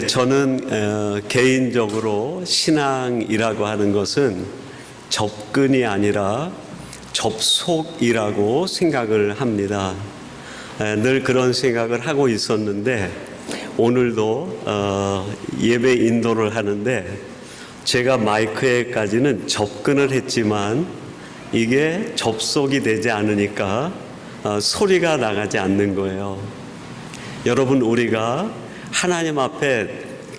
저는 개인적으로 신앙이라고 하는 것은 접근이 아니라 접속이라고 생각을 합니다. 늘 그런 생각을 하고 있었는데 오늘도 예배 인도를 하는데 제가 마이크에까지는 접근을 했지만 이게 접속이 되지 않으니까 소리가 나가지 않는 거예요. 여러분, 우리가 하나님 앞에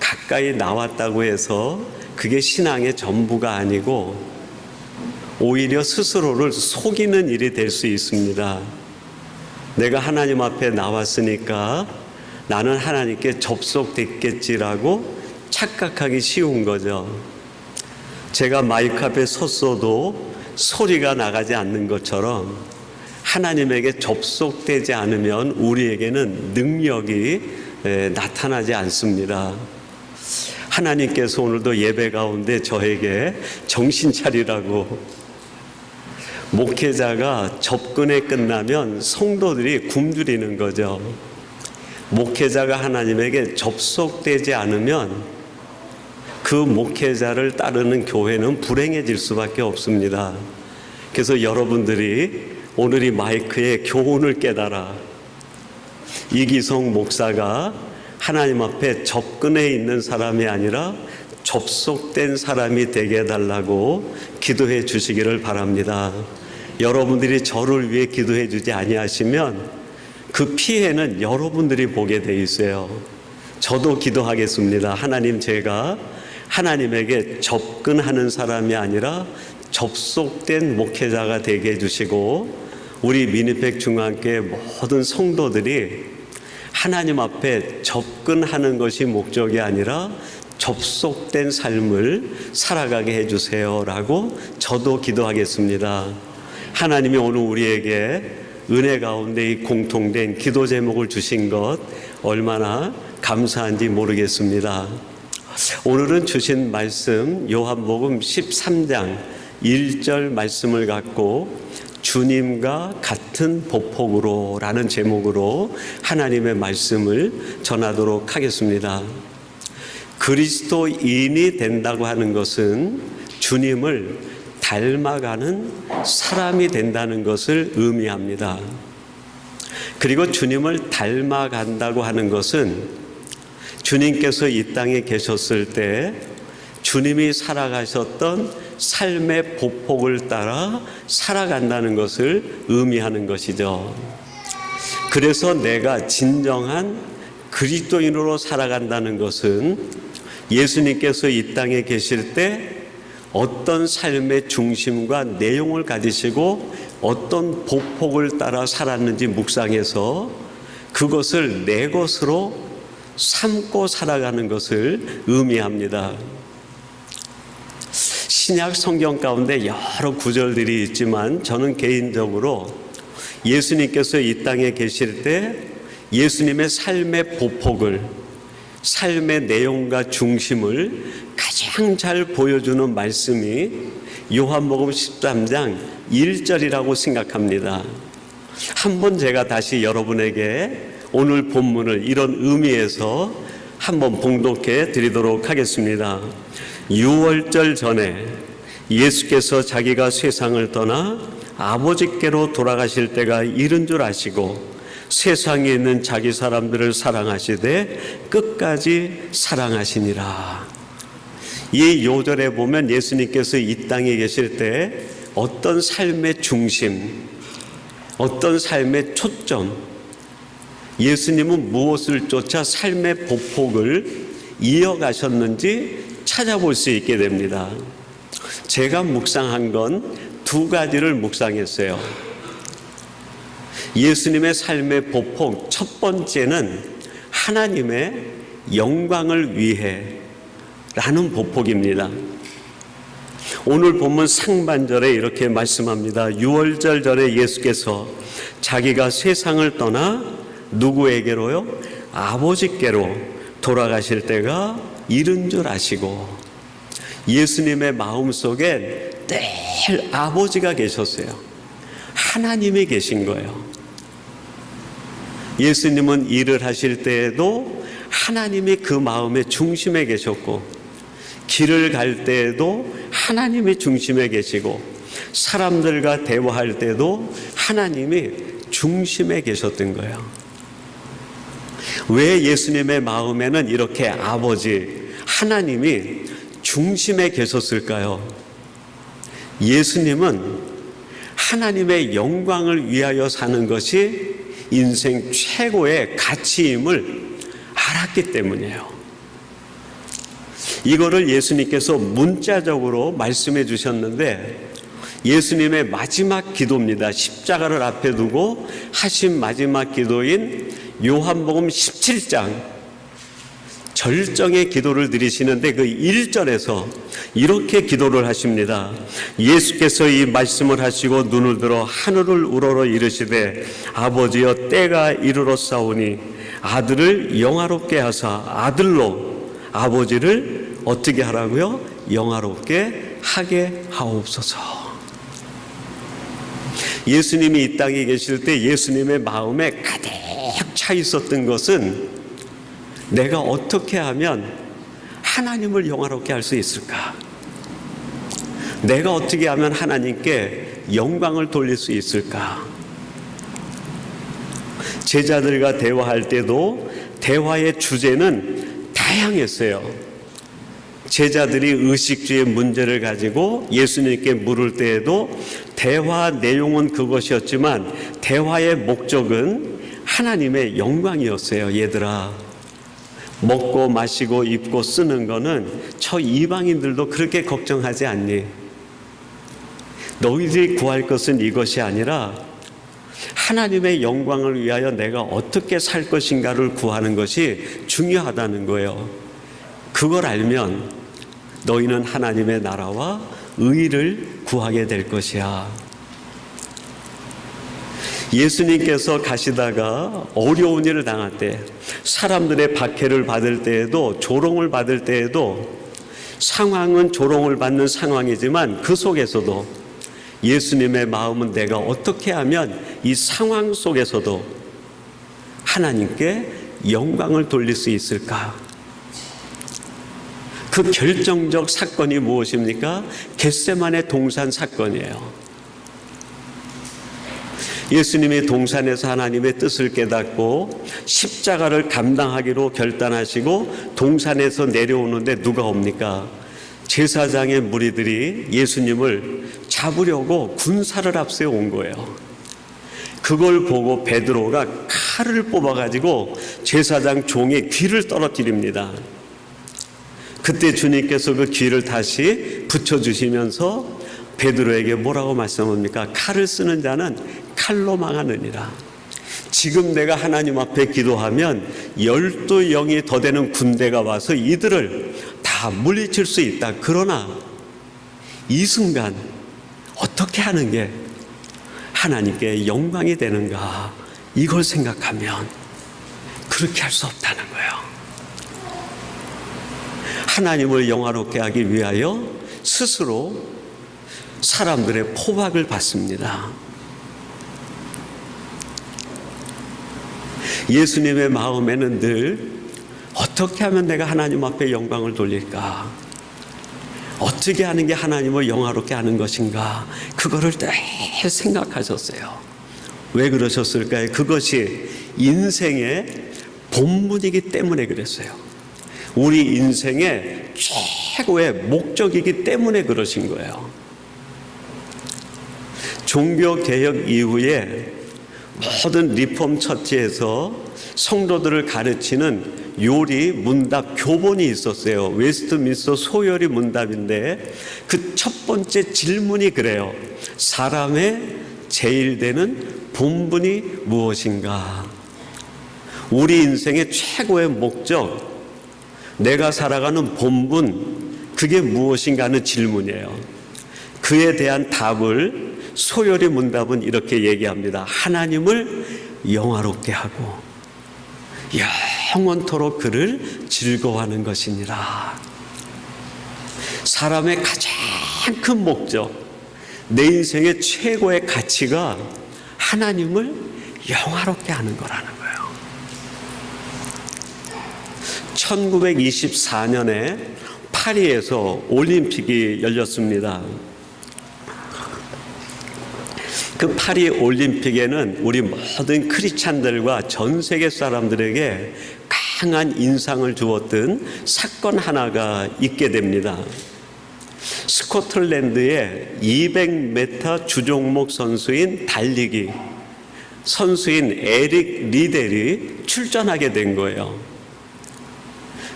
가까이 나왔다고 해서 그게 신앙의 전부가 아니고 오히려 스스로를 속이는 일이 될 수 있습니다. 내가 하나님 앞에 나왔으니까 나는 하나님께 접속됐겠지라고 착각하기 쉬운 거죠. 제가 마이크 앞에 섰어도 소리가 나가지 않는 것처럼 하나님에게 접속되지 않으면 우리에게는 능력이 나타나지 않습니다. 하나님께서 오늘도 예배 가운데 저에게 정신 차리라고, 목회자가 접근에 끝나면 성도들이 굶주리는 거죠. 목회자가 하나님에게 접속되지 않으면 그 목회자를 따르는 교회는 불행해질 수밖에 없습니다. 그래서 여러분들이 오늘 이 마이크의 교훈을 깨달아 이기성 목사가 하나님 앞에 접근해 있는 사람이 아니라 접속된 사람이 되게 해달라고 기도해 주시기를 바랍니다. 여러분들이 저를 위해 기도해 주지 아니하시면 그 피해는 여러분들이 보게 돼 있어요. 저도 기도하겠습니다. 하나님, 제가 하나님에게 접근하는 사람이 아니라 접속된 목회자가 되게 해주시고 우리 미니백 중앙교회 모든 성도들이 하나님 앞에 접근하는 것이 목적이 아니라 접속된 삶을 살아가게 해주세요 라고 저도 기도하겠습니다. 하나님이 오늘 우리에게 은혜 가운데 이 공통된 기도 제목을 주신 것 얼마나 감사한지 모르겠습니다. 오늘은 주신 말씀 요한복음 13장 1절 말씀을 갖고 주님과 같은 보폭으로 라는 제목으로 하나님의 말씀을 전하도록 하겠습니다. 그리스도인이 된다고 하는 것은 주님을 닮아가는 사람이 된다는 것을 의미합니다. 그리고 주님을 닮아간다고 하는 것은 주님께서 이 땅에 계셨을 때 주님이 살아가셨던 삶의 보폭을 따라 살아간다는 것을 의미하는 것이죠. 그래서 내가 진정한 그리스도인으로 살아간다는 것은 예수님께서 이 땅에 계실 때 어떤 삶의 중심과 내용을 가지시고 어떤 보폭을 따라 살았는지 묵상해서 그것을 내 것으로 삼고 살아가는 것을 의미합니다. 신약 성경 가운데 여러 구절들이 있지만 저는 개인적으로 예수님께서 이 땅에 계실 때 예수님의 삶의 보폭을, 삶의 내용과 중심을 가장 잘 보여주는 말씀이 요한복음 13장 1절이라고 생각합니다. 한번 제가 다시 여러분에게 오늘 본문을 이런 의미에서 한번 봉독해 드리도록 하겠습니다. 6월절 전에 예수께서 자기가 세상을 떠나 아버지께로 돌아가실 때가 이른 줄 아시고 세상에 있는 자기 사람들을 사랑하시되 끝까지 사랑하시니라. 이 요절에 보면 예수님께서 이 땅에 계실 때 어떤 삶의 중심, 어떤 삶의 초점, 예수님은 무엇을 쫓아 삶의 보폭을 이어가셨는지 찾아볼 수 있게 됩니다. 제가 묵상한 건 두 가지를 묵상했어요. 예수님의 삶의 보폭, 첫 번째는 하나님의 영광을 위해 라는 보폭입니다. 오늘 본문 상반절에 이렇게 말씀합니다. 6월절 전에 예수께서 자기가 세상을 떠나 누구에게로요? 아버지께로 돌아가실 때가 이른 줄 아시고, 예수님의 마음속에 늘 아버지가 계셨어요. 하나님이 계신 거예요. 예수님은 일을 하실 때에도 하나님이 그 마음의 중심에 계셨고, 길을 갈 때에도 하나님이 중심에 계시고, 사람들과 대화할 때도 하나님이 중심에 계셨던 거예요. 왜 예수님의 마음에는 이렇게 아버지 하나님이 중심에 계셨을까요? 예수님은 하나님의 영광을 위하여 사는 것이 인생 최고의 가치임을 알았기 때문이에요. 이거를 예수님께서 문자적으로 말씀해 주셨는데, 예수님의 마지막 기도입니다. 십자가를 앞에 두고 하신 마지막 기도인 요한복음 17장 절정의 기도를 드리시는데, 그 1절에서 이렇게 기도를 하십니다. 예수께서 이 말씀을 하시고 눈을 들어 하늘을 우러러 이르시되, 아버지여 때가 이르렀사오니 아들을 영화롭게 하사 아들로 아버지를 어떻게 하라고요? 영화롭게 하게 하옵소서. 예수님이 이 땅에 계실 때 예수님의 마음에 가득 차 있었던 것은, 내가 어떻게 하면 하나님을 영화롭게 할 수 있을까? 내가 어떻게 하면 하나님께 영광을 돌릴 수 있을까? 제자들과 대화할 때도 대화의 주제는 다양했어요. 제자들이 의식주의 문제를 가지고 예수님께 물을 때에도 대화 내용은 그것이었지만 대화의 목적은 하나님의 영광이었어요. 얘들아, 먹고 마시고 입고 쓰는 거는 저 이방인들도 그렇게 걱정하지 않니? 너희들이 구할 것은 이것이 아니라 하나님의 영광을 위하여 내가 어떻게 살 것인가를 구하는 것이 중요하다는 거예요. 그걸 알면 너희는 하나님의 나라와 의를 구하게 될 것이야. 예수님께서 가시다가 어려운 일을 당할 때, 사람들의 박해를 받을 때에도, 조롱을 받을 때에도, 상황은 조롱을 받는 상황이지만 그 속에서도 예수님의 마음은 내가 어떻게 하면 이 상황 속에서도 하나님께 영광을 돌릴 수 있을까? 그 결정적 사건이 무엇입니까? 겟세마네 동산 사건이에요. 예수님이 동산에서 하나님의 뜻을 깨닫고 십자가를 감당하기로 결단하시고 동산에서 내려오는데 누가 옵니까? 제사장의 무리들이 예수님을 잡으려고 군사를 앞세워 온 거예요. 그걸 보고 베드로가 칼을 뽑아가지고 제사장 종의 귀를 떨어뜨립니다. 그때 주님께서 그 귀를 다시 붙여주시면서 베드로에게 뭐라고 말씀합니까? 칼을 쓰는 자는 칼로 망하느니라. 지금 내가 하나님 앞에 기도하면 12영이 더 되는 군대가 와서 이들을 다 물리칠 수 있다. 그러나 이 순간 어떻게 하는 게 하나님께 영광이 되는가, 이걸 생각하면 그렇게 할 수 없다는 거예요. 하나님을 영화롭게 하기 위하여 스스로 사람들의 포박을 받습니다. 예수님의 마음에는 늘 어떻게 하면 내가 하나님 앞에 영광을 돌릴까? 어떻게 하는 게 하나님을 영화롭게 하는 것인가? 그거를 늘 생각하셨어요. 왜 그러셨을까요? 그것이 인생의 본분이기 때문에 그랬어요. 우리 인생의 최고의 목적이기 때문에 그러신 거예요. 종교개혁 이후에 모든 리폼 처치에서 성도들을 가르치는 요리 문답 교본이 있었어요. 웨스트민스터 소요리 문답인데 그 첫 번째 질문이 그래요. 사람의 제일 되는 본분이 무엇인가? 우리 인생의 최고의 목적, 내가 살아가는 본분, 그게 무엇인가 하는 질문이에요. 그에 대한 답을 소요리 문답은 이렇게 얘기합니다. 하나님을 영화롭게 하고 영원토록 그를 즐거워하는 것이니라. 사람의 가장 큰 목적, 내 인생의 최고의 가치가 하나님을 영화롭게 하는 거라는 거예요. 1924년에 파리에서 올림픽이 열렸습니다. 그 파리 올림픽에는 우리 모든 크리스찬들과 전 세계 사람들에게 강한 인상을 주었던 사건 하나가 있게 됩니다. 스코틀랜드의 200m 주종목 선수인 달리기 선수인 에릭 리델이 출전하게 된 거예요.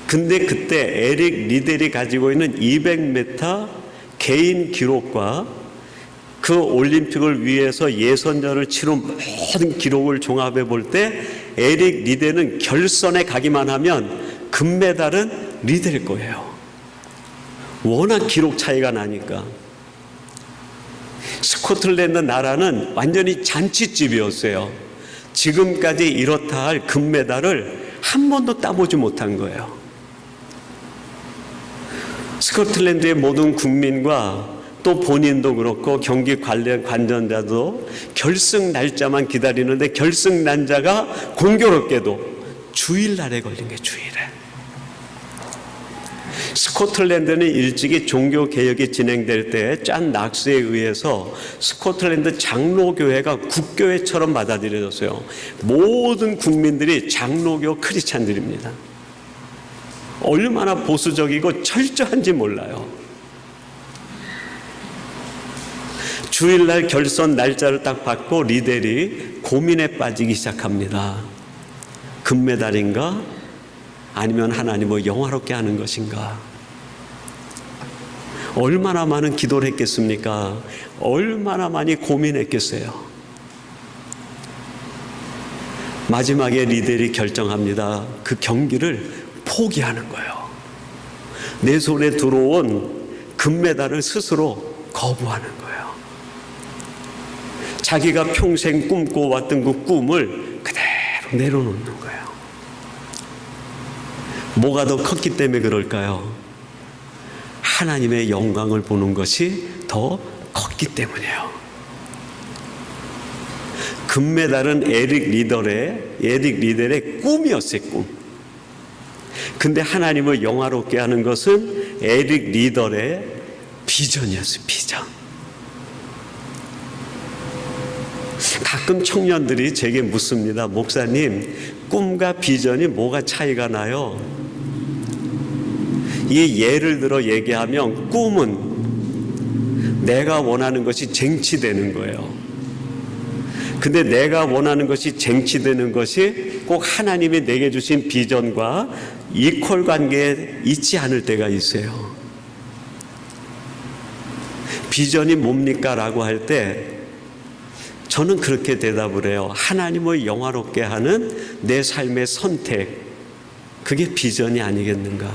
근데 그때 에릭 리델이 가지고 있는 200m 개인 기록과 그 올림픽을 위해서 예선전을 치른 모든 기록을 종합해 볼 때 에릭 리델은 결선에 가기만 하면 금메달은 리델 거예요. 워낙 기록 차이가 나니까. 스코틀랜드 나라는 완전히 잔치집이었어요. 지금까지 이렇다 할 금메달을 한 번도 따보지 못한 거예요. 스코틀랜드의 모든 국민과 또 본인도 그렇고 경기 관련 관전자도 결승 날짜만 기다리는데 결승 날짜가 공교롭게도 주일날에 걸린 게 주일에. 스코틀랜드는 일찍이 종교개혁이 진행될 때 짠 낙스에 의해서 스코틀랜드 장로교회가 국교회처럼 받아들여졌어요. 모든 국민들이 장로교 크리스찬들입니다. 얼마나 보수적이고 철저한지 몰라요. 주일날 결선 날짜를 딱 받고 리델이 고민에 빠지기 시작합니다. 금메달인가? 아니면 하나님을 영화롭게 하는 것인가? 얼마나 많은 기도를 했겠습니까? 얼마나 많이 고민했겠어요? 마지막에 리델이 결정합니다. 그 경기를 포기하는 거예요. 내 손에 들어온 금메달을 스스로 거부하는 거예요. 자기가 평생 꿈꿔왔던 그 꿈을 그대로 내려놓는 거예요. 뭐가 더 컸기 때문에 그럴까요? 하나님의 영광을 보는 것이 더 컸기 때문이에요. 금메달은 에릭 리델의 꿈이었어요, 꿈. 근데 하나님을 영화롭게 하는 것은 에릭 리델의 비전이었어요, 비전. 가끔 청년들이 제게 묻습니다. 목사님, 꿈과 비전이 뭐가 차이가 나요? 이 예를 들어 얘기하면 꿈은 내가 원하는 것이 쟁취되는 거예요. 근데 내가 원하는 것이 쟁취되는 것이 꼭 하나님이 내게 주신 비전과 이퀄 관계에 있지 않을 때가 있어요. 비전이 뭡니까? 라고 할 때 저는 그렇게 대답을 해요. 하나님을 영화롭게 하는 내 삶의 선택, 그게 비전이 아니겠는가?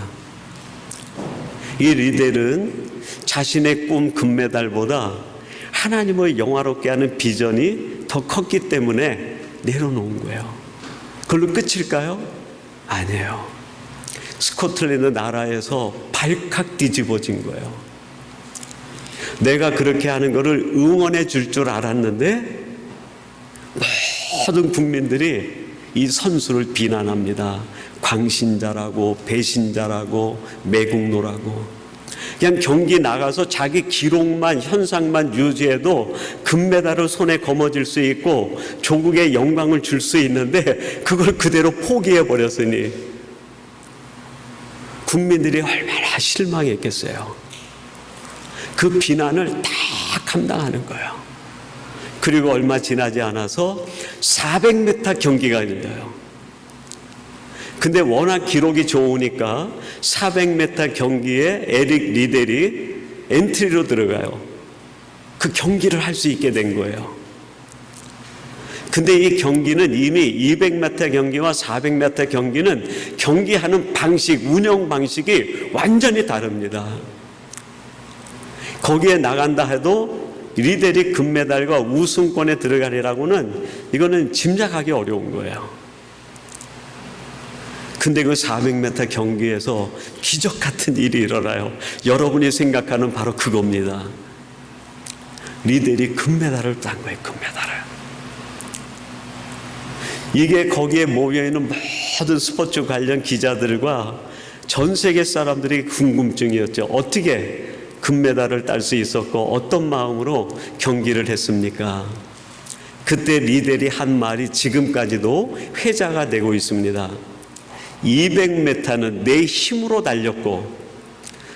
이 리델은 자신의 꿈 금메달보다 하나님을 영화롭게 하는 비전이 더 컸기 때문에 내려놓은 거예요. 그걸로 끝일까요? 아니에요. 스코틀랜드 나라에서 발칵 뒤집어진 거예요. 내가 그렇게 하는 것을 응원해 줄 줄 알았는데 모든 국민들이 이 선수를 비난합니다. 광신자라고, 배신자라고, 매국노라고. 그냥 경기 나가서 자기 기록만, 현상만 유지해도 금메달을 손에 거머쥘 수 있고 조국의 영광을 줄 수 있는데 그걸 그대로 포기해 버렸으니 국민들이 얼마나 실망했겠어요. 그 비난을 다 감당하는 거예요. 그리고 얼마 지나지 않아서 400m 경기가 열려요. 근데 워낙 기록이 좋으니까 400m 경기에 에릭 리델이 엔트리로 들어가요. 그 경기를 할 수 있게 된 거예요. 근데 이 경기는 이미 200m 경기와 400m 경기는 경기하는 방식, 운영 방식이 완전히 다릅니다. 거기에 나간다 해도 리델이 금메달과 우승권에 들어가리라고는 이거는 짐작하기 어려운 거예요. 근데 그 400m 경기에서 기적 같은 일이 일어나요. 여러분이 생각하는 바로 그겁니다. 리델이 금메달을 딴 거예요, 금메달을. 이게 거기에 모여있는 모든 스포츠 관련 기자들과 전 세계 사람들이 궁금증이었죠. 어떻게 금메달을 딸 수 있었고 어떤 마음으로 경기를 했습니까? 그때 리델이 한 말이 지금까지도 회자가 되고 있습니다. 200m는 내 힘으로 달렸고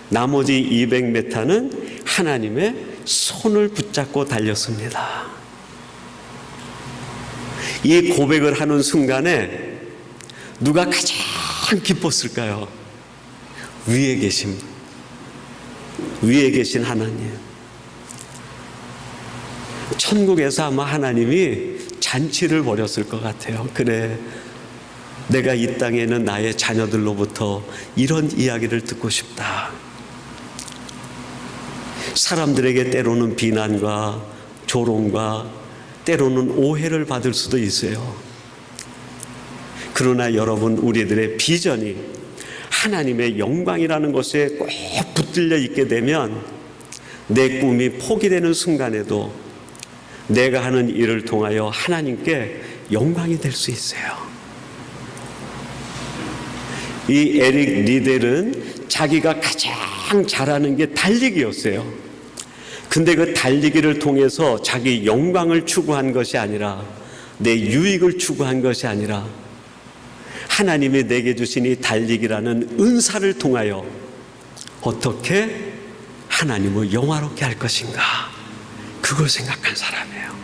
나머지 200m는 하나님의 손을 붙잡고 달렸습니다. 이 고백을 하는 순간에 누가 가장 기뻤을까요? 위에 계신 하나님. 천국에서 아마 하나님이 잔치를 벌였을 것 같아요. 그래, 내가 이 땅에 있는 나의 자녀들로부터 이런 이야기를 듣고 싶다. 사람들에게 때로는 비난과 조롱과 때로는 오해를 받을 수도 있어요. 그러나 여러분, 우리들의 비전이 하나님의 영광이라는 것에 꼭 붙들려 있게 되면 내 꿈이 포기되는 순간에도 내가 하는 일을 통하여 하나님께 영광이 될 수 있어요. 이 에릭 리델은 자기가 가장 잘하는 게 달리기였어요. 근데 그 달리기를 통해서 자기 영광을 추구한 것이 아니라, 내 유익을 추구한 것이 아니라 하나님이 내게 주신 이 달리기라는 은사를 통하여 어떻게 하나님을 영화롭게 할 것인가, 그걸 생각한 사람이에요.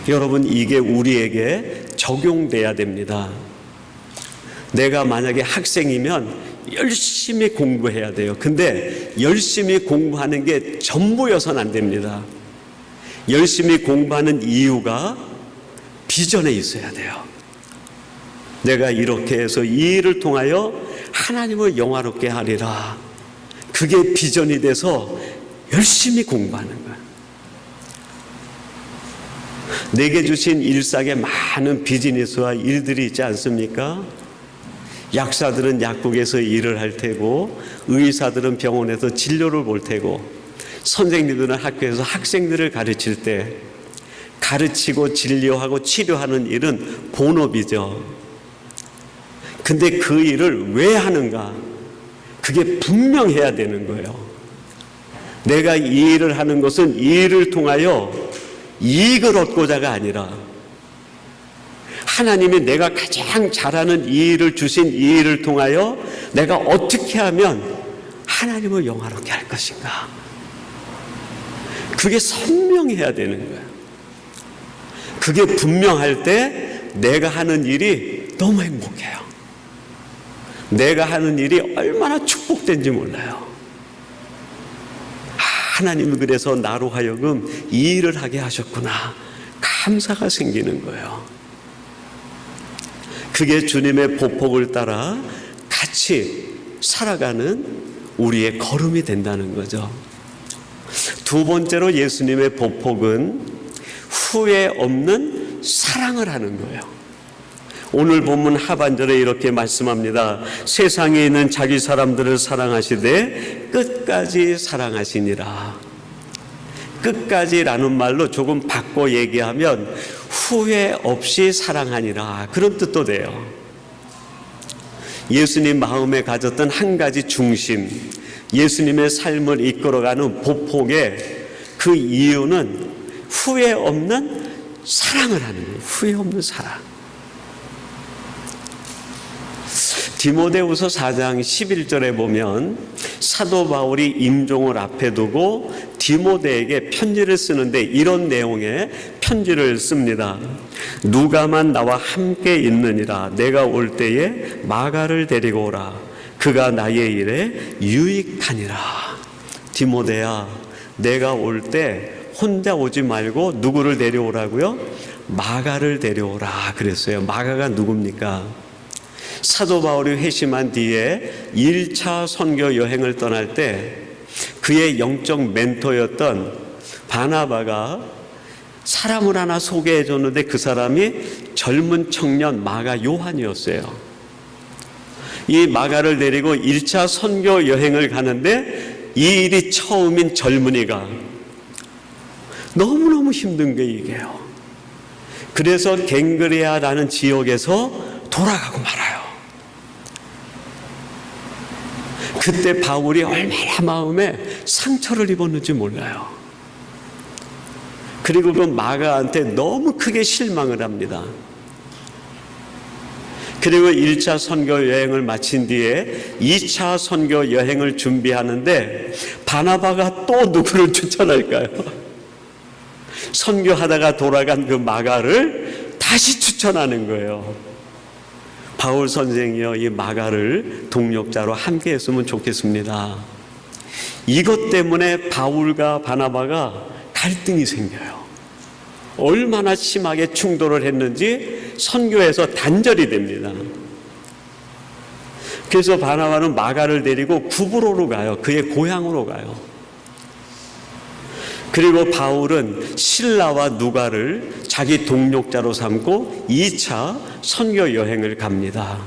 여러분, 이게 우리에게 적용돼야 됩니다. 내가 만약에 학생이면 열심히 공부해야 돼요. 근데 열심히 공부하는 게 전부여서는 안 됩니다. 열심히 공부하는 이유가 비전에 있어야 돼요. 내가 이렇게 해서 이 일을 통하여 하나님을 영화롭게 하리라. 그게 비전이 돼서 열심히 공부하는 거예요. 내게 주신 일상에 많은 비즈니스와 일들이 있지 않습니까? 약사들은 약국에서 일을 할 테고, 의사들은 병원에서 진료를 볼 테고, 선생님들은 학교에서 학생들을 가르칠 때 가르치고 진료하고 치료하는 일은 본업이죠. 근데 그 일을 왜 하는가? 그게 분명해야 되는 거예요. 내가 이 일을 하는 것은 이 일을 통하여 이익을 얻고자가 아니라 하나님이 내가 가장 잘하는 이 일을 주신 이 일을 통하여 내가 어떻게 하면 하나님을 영화롭게 할 것인가. 그게 선명해야 되는 거예요. 그게 분명할 때 내가 하는 일이 너무 행복해요. 내가 하는 일이 얼마나 축복된지 몰라요. 하나님이 그래서 나로 하여금 이 일을 하게 하셨구나, 감사가 생기는 거예요. 그게 주님의 보폭을 따라 같이 살아가는 우리의 걸음이 된다는 거죠. 두 번째로 예수님의 보폭은 후회 없는 사랑을 하는 거예요. 오늘 본문 하반절에 이렇게 말씀합니다. 세상에 있는 자기 사람들을 사랑하시되 끝까지 사랑하시니라. 끝까지라는 말로 조금 바꿔 얘기하면 후회 없이 사랑하니라, 그런 뜻도 돼요. 예수님 마음에 가졌던 한 가지 중심, 예수님의 삶을 이끌어가는 보폭의 그 이유는 후회 없는 사랑을 하는 거예요. 후회 없는 사랑. 디모데후서 4장 11절에 보면 사도 바울이 임종을 앞에 두고 디모데에게 편지를 쓰는데 이런 내용의 편지를 씁니다. 누가만 나와 함께 있느니라. 내가 올 때에 마가를 데리고 오라. 그가 나의 일에 유익하니라. 디모데야, 내가 올 때 혼자 오지 말고 누구를 데려오라고요? 마가를 데려오라 그랬어요. 마가가 누굽니까? 사도 바울이 회심한 뒤에 1차 선교 여행을 떠날 때 그의 영적 멘토였던 바나바가 사람을 하나 소개해 줬는데 그 사람이 젊은 청년 마가 요한이었어요. 이 마가를 데리고 1차 선교 여행을 가는데 이 일이 처음인 젊은이가 너무너무 힘든 게 이게요. 그래서 갱그레아라는 지역에서 돌아가고 말아요. 그때 바울이 얼마나 마음에 상처를 입었는지 몰라요. 그리고 그 마가한테 너무 크게 실망을 합니다. 그리고 1차 선교 여행을 마친 뒤에 2차 선교 여행을 준비하는데 바나바가 또 누구를 추천할까요? 선교하다가 돌아간 그 마가를 다시 추천하는 거예요. 바울 선생이요, 이 마가를 동력자로 함께 했으면 좋겠습니다. 이것 때문에 바울과 바나바가 갈등이 생겨요. 얼마나 심하게 충돌을 했는지 선교에서 단절이 됩니다. 그래서 바나바는 마가를 데리고 구브로로 가요. 그의 고향으로 가요. 그리고 바울은 실라와 누가를 자기 동력자로 삼고 2차 선교 여행을 갑니다.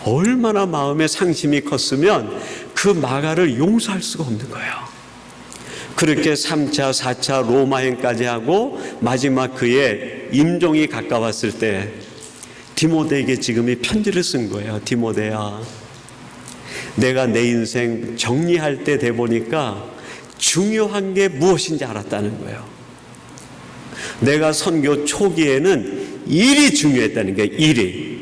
얼마나 마음의 상심이 컸으면 그 마가를 용서할 수가 없는 거예요. 그렇게 3차, 4차 로마행까지 하고 마지막 그의 임종이 가까웠을 때 디모데에게 지금 이 편지를 쓴 거예요. 디모데야, 내가 내 인생 정리할 때 돼 보니까 중요한 게 무엇인지 알았다는 거예요. 내가 선교 초기에는 일이 중요했다는 거예요. 일이.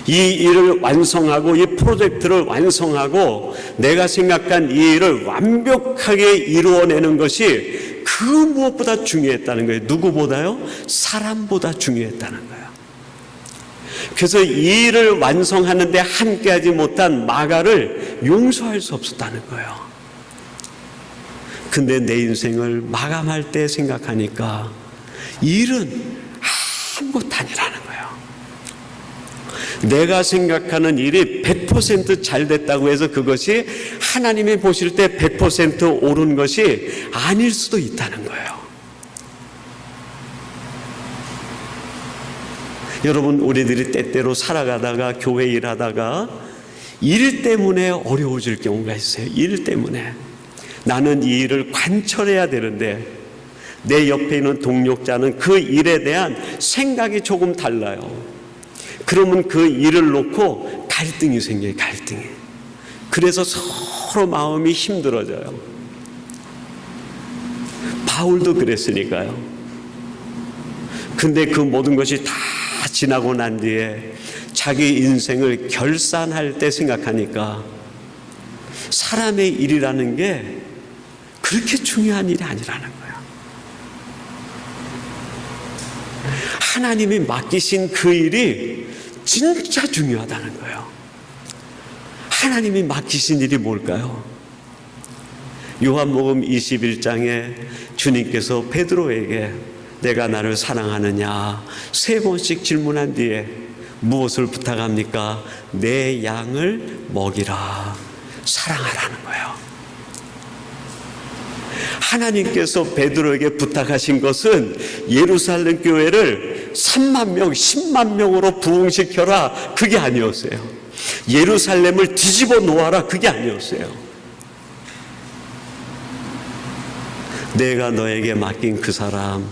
이 일을 완성하고 이 프로젝트를 완성하고 내가 생각한 이 일을 완벽하게 이루어내는 것이 그 무엇보다 중요했다는 거예요. 누구보다요? 사람보다 중요했다는 거예요. 그래서 이 일을 완성하는데 함께하지 못한 마가를 용서할 수 없었다는 거예요. 근데 내 인생을 마감할 때 생각하니까 이 일은 아무것도 아니라는 거예요. 내가 생각하는 일이 100% 잘 됐다고 해서 그것이 하나님이 보실 때 100% 옳은 것이 아닐 수도 있다는 거예요. 여러분, 우리들이 때때로 살아가다가 교회 일하다가 일 때문에 어려워질 경우가 있어요. 일 때문에. 나는 이 일을 관철해야 되는데 내 옆에 있는 동력자는 그 일에 대한 생각이 조금 달라요. 그러면 그 일을 놓고 갈등이 생겨요. 갈등이. 그래서 서로 마음이 힘들어져요. 바울도 그랬으니까요. 근데 그 모든 것이 다 지나고 난 뒤에 자기 인생을 결산할 때 생각하니까 사람의 일이라는 게 그렇게 중요한 일이 아니라는 거예요. 하나님이 맡기신 그 일이 진짜 중요하다는 거예요. 하나님이 맡기신 일이 뭘까요? 요한복음 21장에 주님께서 베드로에게 내가 나를 사랑하느냐 3번씩 질문한 뒤에 무엇을 부탁합니까? 내 양을 먹이라. 사랑하라는 거예요. 하나님께서 베드로에게 부탁하신 것은 예루살렘 교회를 3만 명, 10만 명으로 부흥시켜라. 그게 아니었어요. 예루살렘을 뒤집어 놓아라. 그게 아니었어요. 내가 너에게 맡긴 그 사람,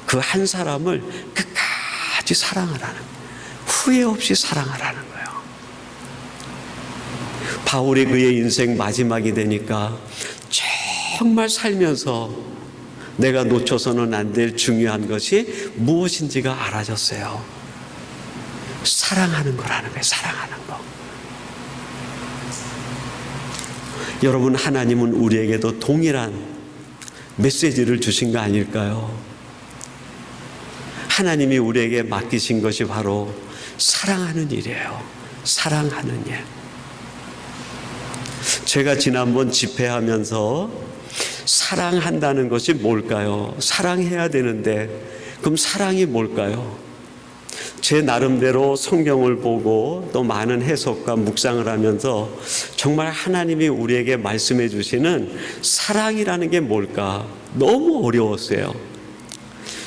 그 한 사람을 끝까지 사랑하라는, 후회 없이 사랑하라는 거예요. 바울이 그의 인생 마지막이 되니까 정말 살면서 내가 놓쳐서는 안 될 중요한 것이 무엇인지가 알아졌어요. 사랑하는 거라는 거예요. 사랑하는 거. 여러분, 하나님은 우리에게도 동일한 메시지를 주신 거 아닐까요? 하나님이 우리에게 맡기신 것이 바로 사랑하는 일이에요. 사랑하는 일. 제가 지난번 집회하면서 사랑한다는 것이 뭘까요? 사랑해야 되는데 그럼 사랑이 뭘까요? 제 나름대로 성경을 보고 또 많은 해석과 묵상을 하면서 정말 하나님이 우리에게 말씀해 주시는 사랑이라는 게 뭘까? 너무 어려웠어요.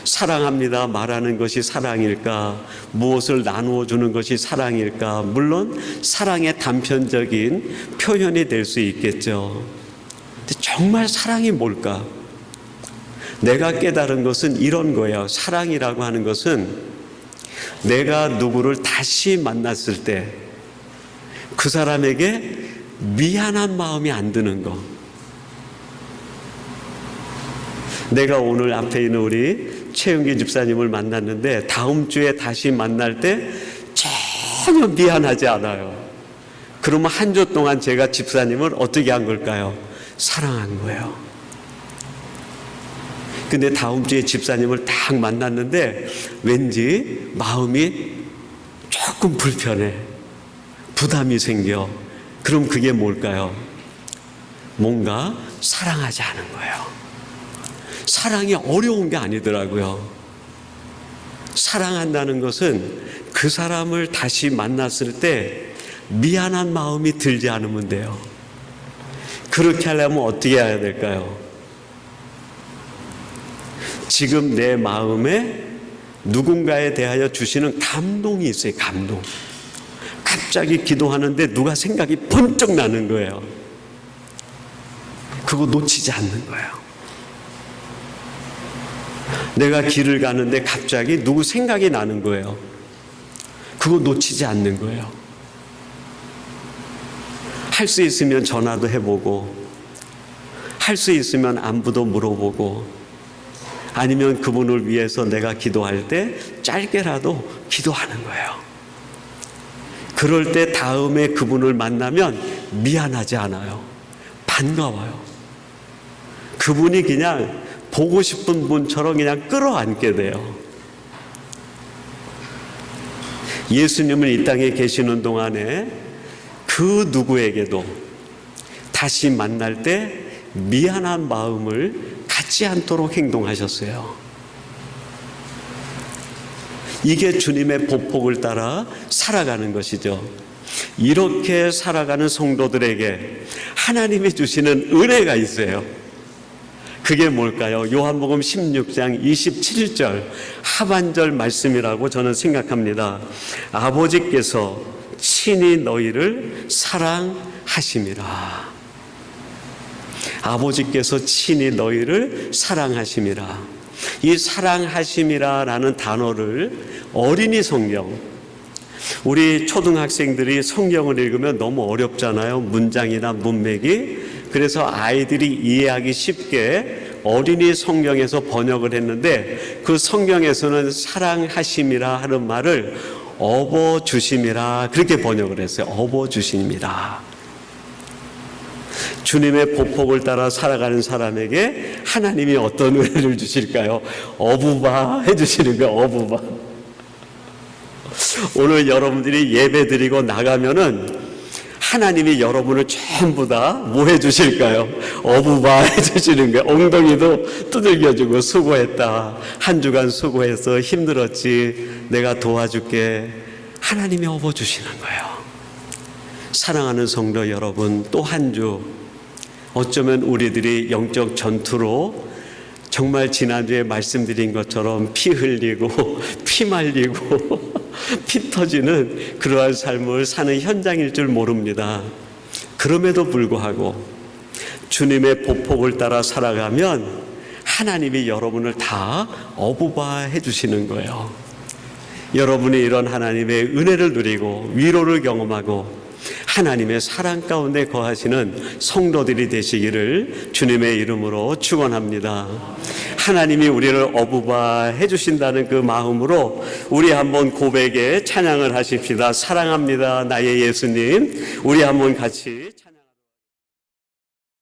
사랑합니다 말하는 것이 사랑일까? 무엇을 나누어 주는 것이 사랑일까? 물론 사랑의 단편적인 표현이 될 수 있겠죠. 근데 정말 사랑이 뭘까? 내가 깨달은 것은 이런 거예요. 사랑이라고 하는 것은 내가 누구를 다시 만났을 때 그 사람에게 미안한 마음이 안 드는 거. 내가 오늘 앞에 있는 우리 최은기 집사님을 만났는데 다음 주에 다시 만날 때 전혀 미안하지 않아요. 그러면 한 주 동안 제가 집사님을 어떻게 한 걸까요? 사랑한 거예요. 근데 다음 주에 집사님을 딱 만났는데 왠지 마음이 조금 불편해. 부담이 생겨. 그럼 그게 뭘까요? 뭔가 사랑하지 않은 거예요. 사랑이 어려운 게 아니더라고요. 사랑한다는 것은 그 사람을 다시 만났을 때 미안한 마음이 들지 않으면 돼요. 그렇게 하려면 어떻게 해야 될까요? 지금 내 마음에 누군가에 대하여 주시는 감동이 있어요. 감동. 갑자기 기도하는데 누가 생각이 번쩍 나는 거예요. 그거 놓치지 않는 거예요. 내가 길을 가는데 갑자기 누구 생각이 나는 거예요. 그거 놓치지 않는 거예요. 할 수 있으면 전화도 해보고, 할 수 있으면 안부도 물어보고, 아니면 그분을 위해서 내가 기도할 때 짧게라도 기도하는 거예요. 그럴 때 다음에 그분을 만나면 미안하지 않아요. 반가워요. 그분이 그냥 보고 싶은 분처럼 그냥 끌어안게 돼요. 예수님은 이 땅에 계시는 동안에 그 누구에게도 다시 만날 때 미안한 마음을 갖지 않도록 행동하셨어요. 이게 주님의 보폭을 따라 살아가는 것이죠. 이렇게 살아가는 성도들에게 하나님이 주시는 은혜가 있어요. 그게 뭘까요? 요한복음 16장 27절 하반절 말씀이라고 저는 생각합니다. 아버지께서 친히 너희를 사랑하심이라. 아버지께서 친히 너희를 사랑하심이라. 이 사랑하심이라는 단어를 어린이 성경, 우리 초등학생들이 성경을 읽으면 너무 어렵잖아요. 문장이나 문맥이. 그래서 아이들이 이해하기 쉽게 어린이 성경에서 번역을 했는데 그 성경에서는 사랑하심이라 하는 말을 업어주심이라 그렇게 번역을 했어요. 업어주심이라. 주님의 보폭을 따라 살아가는 사람에게 하나님이 어떤 은혜를 주실까요? 어부바 해주시는 거예요. 어부바. 오늘 여러분들이 예배 드리고 나가면은 하나님이 여러분을 전부 다 뭐 해주실까요? 어부바 해주시는 거예요. 엉덩이도 두들겨주고 수고했다. 한 주간 수고해서 힘들었지. 내가 도와줄게. 하나님이 업어주시는 거예요. 사랑하는 성도 여러분, 또 한 주 어쩌면 우리들이 영적 전투로 정말 지난주에 말씀드린 것처럼 피 흘리고 피 말리고 피 터지는 그러한 삶을 사는 현장일 줄 모릅니다. 그럼에도 불구하고 주님의 보폭을 따라 살아가면 하나님이 여러분을 다 어부바해 주시는 거예요. 여러분이 이런 하나님의 은혜를 누리고 위로를 경험하고 하나님의 사랑 가운데 거하시는 성도들이 되시기를 주님의 이름으로 축원합니다. 하나님이 우리를 어부바해 주신다는 그 마음으로 우리 한번 고백에 찬양을 하십시다. 사랑합니다 나의 예수님. 우리 한번 같이